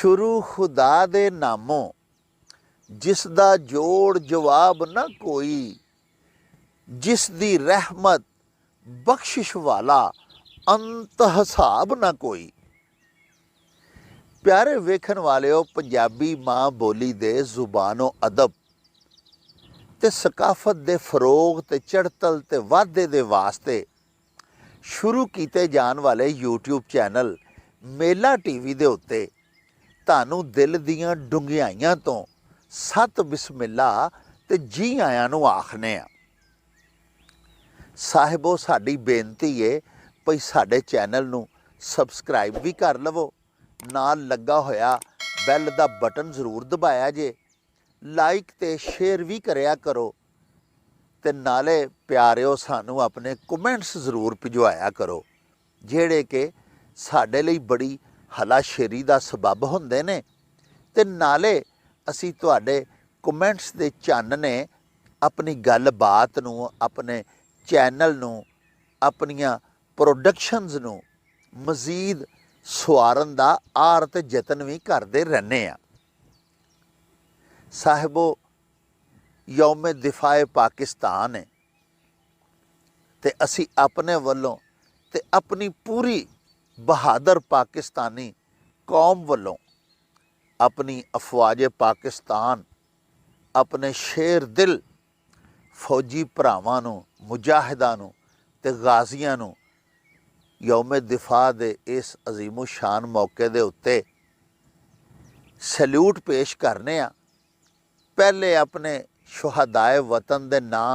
शुरू खुदा दे नामों, जिसदा जोड़ जवाब न कोई, जिस दी रहमत बख्शिश वाला अंत हिसाब न कोई। प्यारे वेखन वालिओ, पंजाबी माँ बोली दे जुबानो अदब ते सकाफत दे फरोग ते चढ़तल ते वाधे दे वास्ते शुरू कीते जान वाले यूट्यूब चैनल मेला टीवी दे उत्ते तानू दिल दियां डुंगियाइयां तो सत बिस्मिल्ला ते जी आयां नू आखने आ। साहिबो, साडी बेनती है भई साडे चैनल नू सबसक्राइब भी कर लवो, नाल लगा होया बैल दा बटन जरूर दबाया जे, लाइक ते शेयर भी करया करो ते नाले प्यारिओ सानू अपने कमेंट्स जरूर भिजवाया करो, जेड़े कि साडे लई बड़ी हलाशेरी दा सबब हुंदे ने ते नाले असी तुहाडे कमेंट्स दे चानने अपनी गलबात नू, अपने चैनल नू, अपनियां प्रोडक्शनस नू मजीद सुआरन दा आर ते जतन भी करते रहने आ। साहिबो, यौम दिफाए पाकिस्तान है ते असी अपने वल्लों ते अपनी पूरी बहादुर पाकिस्तानी कौम वल्लों अपनी अफवाज पाकिस्तान, अपने शेर दिल फौजी भरावां नू, मुजाहिदां नू ते गाजियां नू यौम दिफा दे इस अजीमो शान मौके दे उत्ते सैल्यूट पेश करने आ। पहले अपने शुहदाए वतन दे नां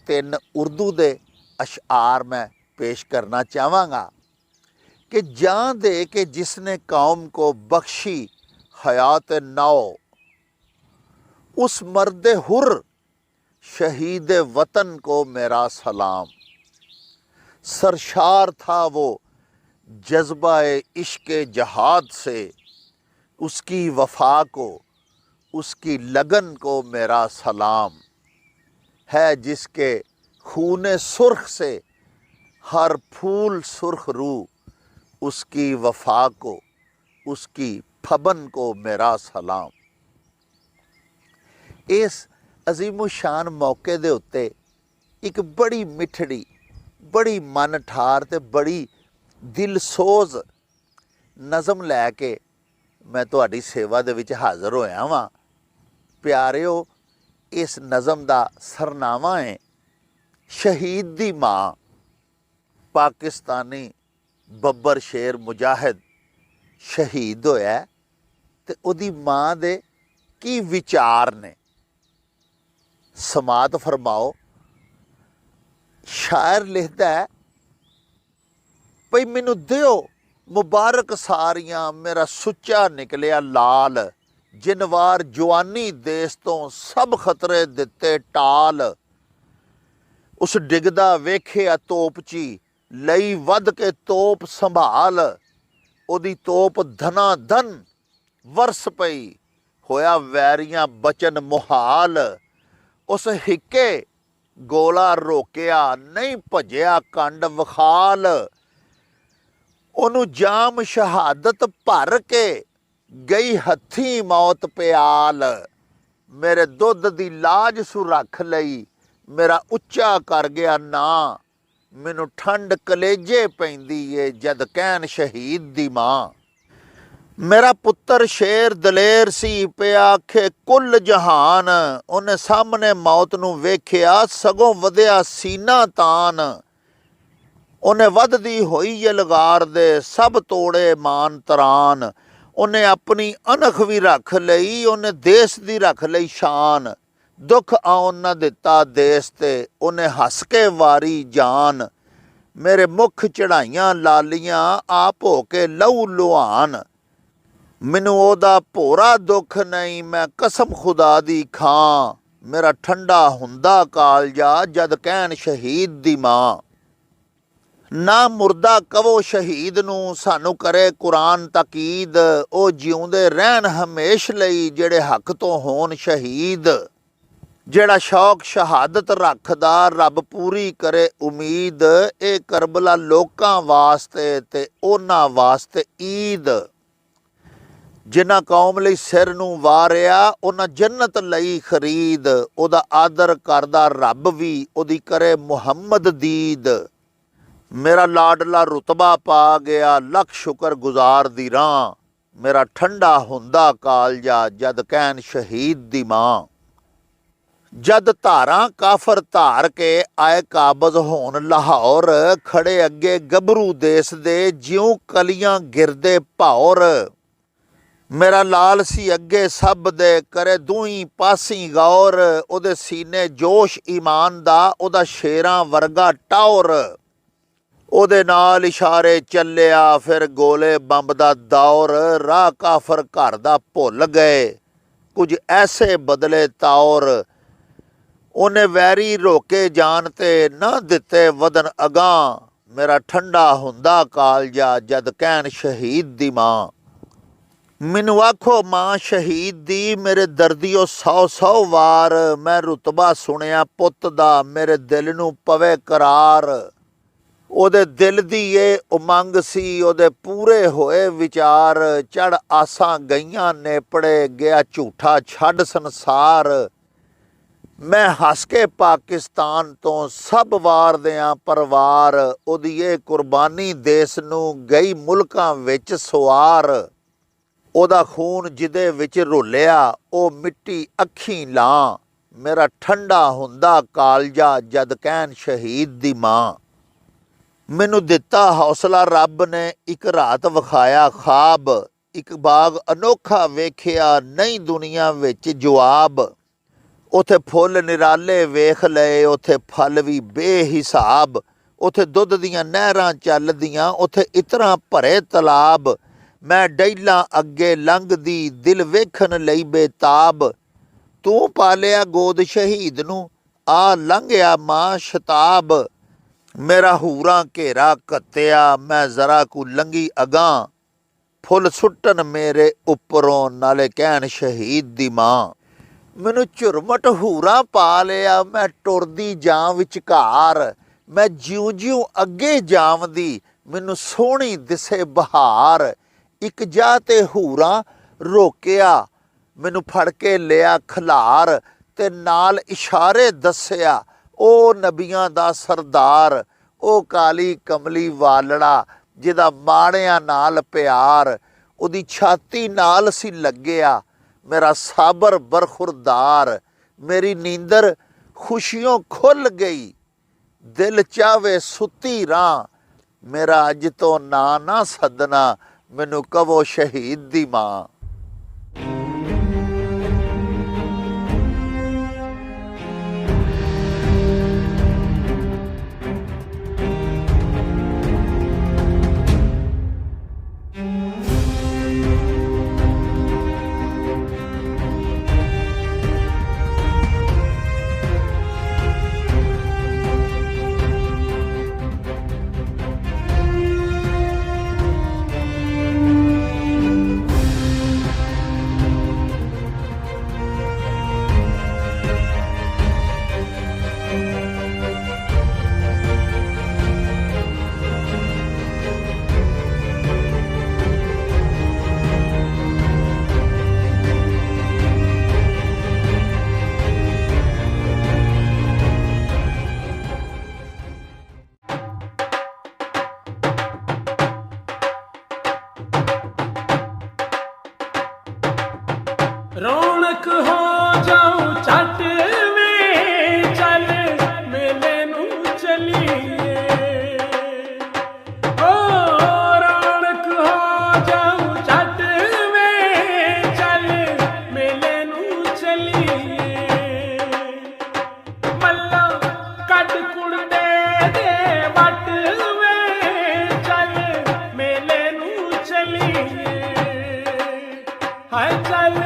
3 उर्दू दे अशआर मैं पेश करना चाहांगा कि जान दे के जिसने कौम को बख्शी हयात नौ, उस मर्द हुर शहीद वतन को मेरा सलाम। सरशार था वो जज्बा इश्क जहाद से, उसकी वफा को, उसकी लगन को मेरा सलाम। है जिसके खून सुर्ख से हर फूल सुर्ख रू, उसकी वफा को, उसकी फबन को मेरा सलाम। इस अजीमो शान मौके दे उत्ते एक बड़ी मिठड़ी, बड़ी मन ठार ते बड़ी दिलसोज नज़म लैके मैं तुहाडी सेवा दे विच हाज़र होया वां। प्यारिओ, इस नज़म दा सरनामा है शहीद दी माँ। पाकिस्तानी बब्बर शेर मुजाहिद शहीद होया ते उहदी माँ दे की विचार ने, समात फरमाओ। शायर लिखदा है, भई मैनू दिओ मुबारक सारियां, मेरा सुच्चा निकलिया लाल, जिनवार जवानी देस तो सब खतरे दिते टाल। उस डिगदा वेखिया तोपची, लई वध के तोप संभाल, ओदी तोप धना धन वरस पई, होया वैरियां बचन मुहाल। उस हिक्के गोला रोकिया, नहीं भजिया कंड वखाल, ओनू जाम शहादत भर के गई हथी मौत प्याल। मेरे दुध दी लाज सु रख लई, मेरा उच्चा कर गया ना, मैनू ठंड कलेजे पैंदी ए जद कहन शहीद दी माँ। मेरा पुत्तर शेर दलेर सी, पे आखे कुल जहान, उन्हें सामने मौत नू वेखिया सगों वधिया सीना तान। उन्हें वधदी होई यलगार दे सब तोड़े मान तरान, उन्हें अपनी अनख भी रख लई, उन्हें देश दी रख लई शान। दुख आउन न दिता देश ते, उन्हें हस के वारी जान। मेरे मुख चढ़ाइयां लालियां, आप हो के लहू लुहान। मैनू ओदा भोरा दुख नहीं, मैं कसम खुदा दी खां। मेरा ठंडा हुंदा कालजा जद कहन शहीद दी माँ। ना मुर्दा कवो शहीद नू, सानू करे कुरान ताकीद। ओ जिउंदे रहन हमेश लई, जेड़े हक तो होन शहीद। जेड़ा शौक शहादत रखदा, रब पूरी करे उमीद। ए करबला लोकां वास्ते ते ओना वास्ते ईद। ਜਿਨ੍ਹਾਂ ਕੌਮ ਲਈ ਸਿਰ ਨੂੰ ਵਾਰਿਆ ਉਹਨਾਂ ਜੰਨਤ ਲਈ ਖਰੀਦ। ਉਹਦਾ ਆਦਰ ਕਰਦਾ ਰੱਬ ਵੀ ਉਹਦੀ ਕਰੇ ਮੁਹੰਮਦ ਦੀਦ। ਮੇਰਾ ਲਾਡਲਾ ਰੁਤਬਾ ਪਾ ਗਿਆ ਲੱਖ ਸ਼ੁਕਰ ਗੁਜ਼ਾਰ ਦੀ ਰਾਹ। ਮੇਰਾ ਠੰਡਾ ਹੁੰਦਾ ਕਾਲਜਾ ਜਦ ਕਹਿਣ ਸ਼ਹੀਦ ਦੀ ਮਾਂ। ਜਦ ਧਾਰਾਂ ਕਾਫਰ ਧਾਰ ਕੇ ਆਏ ਕਾਬਜ਼ ਹੋਣ ਲਾਹੌਰ। ਖੜੇ ਅੱਗੇ ਗੱਭਰੂ ਦੇਸ ਦੇ ਜਿਉਂ ਕਲੀਆਂ ਗਿਰਦੇ ਭੌਰ। ਮੇਰਾ ਲਾਲ ਸੀ ਅੱਗੇ ਸਭ ਦੇ ਕਰੇ ਦੂਈ ਪਾਸੀ ਗੌਰ। ਉਹਦੇ ਸੀਨੇ ਜੋਸ਼ ਈਮਾਨ ਦਾ ਉਹਦਾ ਸ਼ੇਰਾਂ ਵਰਗਾ ਟੌਰ। ਉਹਦੇ ਨਾਲ ਇਸ਼ਾਰੇ ਚੱਲਿਆ ਫਿਰ ਗੋਲੇ ਬੰਬ ਦਾ ਦੌਰ। ਰਾਹ ਕਾਫਰ ਘਰ ਦਾ ਭੁੱਲ ਗਏ ਕੁਝ ਐਸੇ ਬਦਲੇ ਤੌਰ। ਉਹਨੇ ਵੈਰੀ ਰੋਕੇ ਜਾਣ ਤੇ ਨਾ ਦਿੱਤੇ ਵਧਨ ਅਗਾਂਹ। ਮੇਰਾ ਠੰਡਾ ਹੁੰਦਾ ਕਾਲਜਾ ਜਦ ਕਹਿਣ ਸ਼ਹੀਦ ਦੀ ਮਾਂ। ਮੈਨੂੰ ਆਖੋ ਮਾਂ ਸ਼ਹੀਦ ਦੀ ਮੇਰੇ ਦਰਦੀਓ 100 ਵਾਰ। ਮੈਂ ਰੁਤਬਾ ਸੁਣਿਆ ਪੁੱਤ ਦਾ ਮੇਰੇ ਦਿਲ ਨੂੰ ਪਵੇ ਕਰਾਰ। ਉਹਦੇ ਦਿਲ ਦੀ ਇਹ ਉਮੰਗ ਸੀ ਉਹਦੇ ਪੂਰੇ ਹੋਏ ਵਿਚਾਰ। ਚੜ ਆਸਾਂ ਗਈਆਂ ਨੇਪੜੇ ਗਿਆ ਝੂਠਾ ਛੱਡ ਸੰਸਾਰ। ਮੈਂ ਹੱਸ ਕੇ ਪਾਕਿਸਤਾਨ ਤੋਂ ਸਭ ਵਾਰ ਦਿਆਂ ਪਰਵਾਰ। ਉਹਦੀ ਇਹ ਕੁਰਬਾਨੀ ਦੇਸ ਨੂੰ ਗਈ ਮੁਲਕਾਂ ਵਿੱਚ ਸਵਾਰ। ਉਹਦਾ ਖੂਨ ਜਿਹਦੇ ਵਿੱਚ ਰੋਲਿਆ ਉਹ ਮਿੱਟੀ ਅੱਖੀਂ ਲਾਂ। ਮੇਰਾ ਠੰਡਾ ਹੁੰਦਾ ਕਾਲਜਾ ਜਦ ਕਹਿਣ ਸ਼ਹੀਦ ਦੀ ਮਾਂ। ਮੈਨੂੰ ਦਿੱਤਾ ਹੌਸਲਾ ਰੱਬ ਨੇ ਇੱਕ ਰਾਤ ਵਿਖਾਇਆ ਖਾਬ। ਇੱਕ ਬਾਗ ਅਨੋਖਾ ਵੇਖਿਆ ਨਹੀਂ ਦੁਨੀਆ ਵਿੱਚ ਜਵਾਬ। ਉੱਥੇ ਫੁੱਲ ਨਿਰਾਲੇ ਵੇਖ ਲਏ ਉੱਥੇ ਫਲ ਵੀ ਬੇਹਿਸਾਬ। ਉੱਥੇ ਦੁੱਧ ਦੀਆਂ ਨਹਿਰਾਂ ਚੱਲਦੀਆਂ ਉੱਥੇ ਇਤਰਾਂ ਭਰੇ ਤਲਾਬ। ਮੈਂ ਡੈਲਾਂ ਅੱਗੇ ਲੰਘਦੀ ਦਿਲ ਵੇਖਣ ਲਈ ਬੇਤਾਬ। ਤੂੰ ਪਾਲਿਆ ਗੋਦ ਸ਼ਹੀਦ ਨੂੰ ਆ ਲੰਘਿਆ ਮਾਂ ਸ਼ਤਾਬ। ਮੇਰਾ ਹੂਰਾਂ ਘੇਰਾ ਘੱਤਿਆ ਮੈਂ ਜ਼ਰਾ ਕੁ ਲੰਘੀ ਅਗਾਂਹ। ਫੁੱਲ ਸੁੱਟਣ ਮੇਰੇ ਉੱਪਰੋਂ ਨਾਲੇ ਕਹਿਣ ਸ਼ਹੀਦ ਦੀ ਮਾਂ। ਮੈਨੂੰ ਝੁਰਮਟ ਹੂਰਾਂ ਪਾ ਲਿਆ ਮੈਂ ਟੁਰਦੀ ਜਾਂ ਵਿਚਕਾਰ। ਮੈਂ ਜਿਉਂ ਅੱਗੇ ਜਾਵਦੀ ਮੈਨੂੰ ਸੋਹਣੀ ਦਿਸੇ ਬਹਾਰ। ਇੱਕ ਜਾ ਤੇ ਹੂਰਾਂ ਰੋਕਿਆ ਮੈਨੂੰ ਫੜ ਕੇ ਲਿਆ ਖਲਾਰ। ਤੇ ਨਾਲ ਇਸ਼ਾਰੇ ਦੱਸਿਆ ਉਹ ਨਬੀਆਂ ਦਾ ਸਰਦਾਰ। ਉਹ ਕਾਲੀ ਕਮਲੀ ਵਾਲੜਾ ਜਿਹਦਾ ਮਾੜਿਆਂ ਨਾਲ ਪਿਆਰ। ਉਹਦੀ ਛਾਤੀ ਨਾਲ ਸੀ ਲੱਗਿਆ ਮੇਰਾ ਸਾਬਰ ਬਰਖੁਰਦਾਰ। ਮੇਰੀ ਨੀਂਦਰ ਖੁਸ਼ੀਓਂ ਖੁੱਲ ਗਈ ਦਿਲ ਚਾਵੇ ਸੁੱਤੀ ਰਾਹ। ਮੇਰਾ ਅੱਜ ਤੋਂ ਨਾਂ ਨਾ ਸੱਦਣਾ ਮੈਨੂੰ ਕਹੋ ਸ਼ਹੀਦ ਦੀ ਮਾਂ। ਰੌਣਕ ਹੋ ਜਾਉ ਛੱਟ ਵੇ ਚੱਲ ਮੇਲੇ ਨੂੰ ਚਲੀਏ। ਓ ਰੌਣਕ ਹੋ ਜਾਉ ਛੱਟ ਵੇ ਚੱਲ ਮੇਲੇ ਨੂੰ ਚਲੀਏ। ਮੱਲਾ ਕੱਢ ਕੁੜਦੇ ਦੇ ਵੱਟ ਵੇ ਚੱਲ ਮੇਲੇ ਨੂੰ ਚਲੀਏ। ਹਾਏ ਚੱਲ